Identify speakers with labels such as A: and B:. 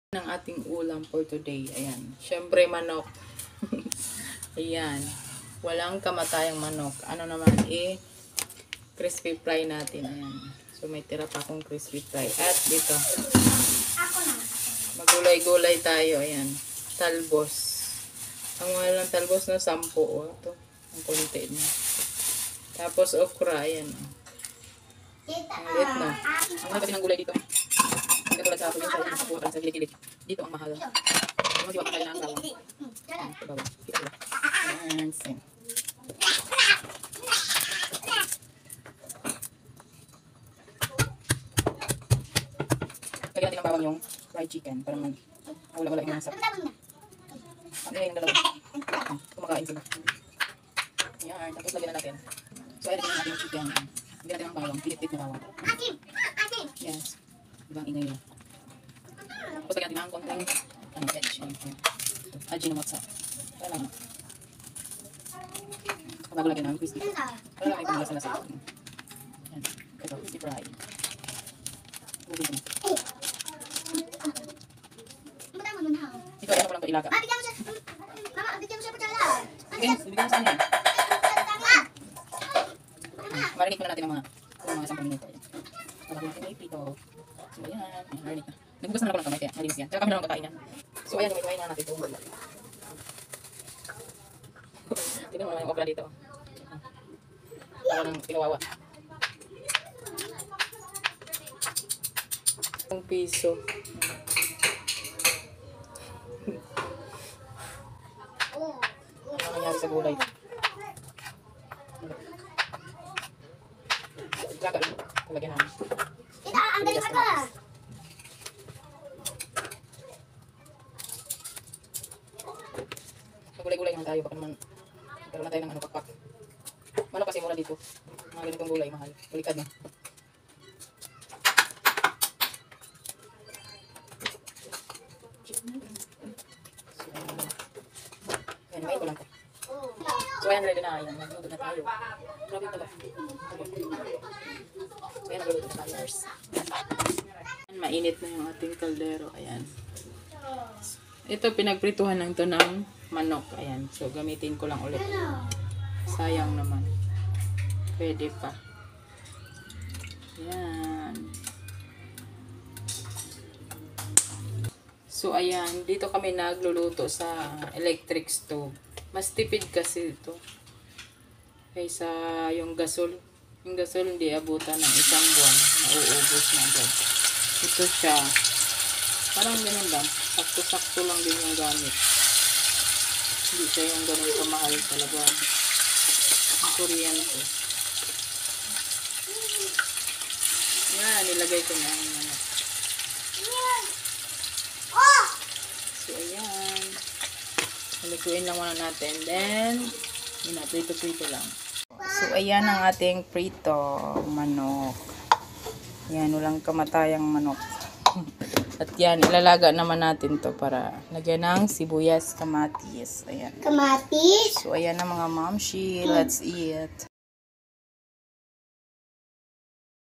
A: Ng ating ulam for today. Ayan. Syempre manok. Ayan. Walang kamatayang manok. Ano naman crispy fry natin. Ayan. So may tira pa akong crispy fry. At dito. Magulay-gulay tayo. Ayan. Talbos. Ang mahal ng talbos na 10. Oh. Ito. Ang konti na. Tapos okra. Ayan. Ang lit na. Ang mahal kasi ng gulay dito. Katulad sa probinsya, sa gilid-gilid. Dito ang mahal. Hindi pa tayo ng bawang. Ayan, sin. Lagyan natin ng bawang yung fried chicken para wala-wala yung nasa. Ano yung dalawa? Kumakain sila. Ayan, tapos lagyan na natin. So, ayan natin yung chicken. Lagyan natin ng bawang, pilit-pilit na bawang. Yes. Ibang ingay lang. Tapos lagyan natin ng konting edge. Ajinomoto. Para lang. Bago lagyan ng crispy. Para lang ipang lasa-lasa. Yan. Ito, crispy fry. Ito, ayan ko lang ito ilaga.
B: Mama, bigyan mo siya pagkala.
A: Sige, bibigyan mo sa kanya. Marinig muna natin ang mga 10 minuto. Para natin may pito. So, ayan. Marinig na. Nagugas na ako ng kamay kaya malinis yan. Tsaka kami na lang kakain yan. So, ayan. Gumituin na natin ito. Tignan mo naman yung okra dito. Para nang pinawawa. Ang piso. Ano nangyari sa gulay? Laga. Lagyan namin.
B: Ito, ang galing ako.
A: Gulay-gulay naman tayo. Baka naman magkaroon na tayo ng pakpak. Manok kasi mura dito. Mga ganitong gulay, mahal. Balikad na. Ayan, main ko lang po. So ayan, ready na. Ayan, magluto na tayo. Grabe yung taba. So ayan, magluto na tayo. Mainit na yung ating kaldero. Ayan. Ito, pinagprituhan lang ito ng manok. Ayan. So, gamitin ko lang ulit. Sayang naman. Pwede pa. Ayan. So, ayan. Dito kami nagluluto sa electric stove. Mas tipid kasi ito. Kaysa yung gasol. Yung gasol hindi abutan ng 1 buwan. Nauubos na agad. Ito siya. Parang ganun lang. Sakto-sakto lang din yung gamit. Hindi siya yung ganun kamahal talaga. Ang kuryente. Yan, nilagay ko na yung manok. So, ayan. Halikuin lang muna natin. Then, yun na, prito-prito lang. So, ayan ang ating prito manok. Yan, walang kamatayang manok. At yan, ilalaga naman natin to para lagyan ng sibuyas, kamatis. Ayan.
B: Kamatis.
A: So, ayan na mga mamshi. Let's eat.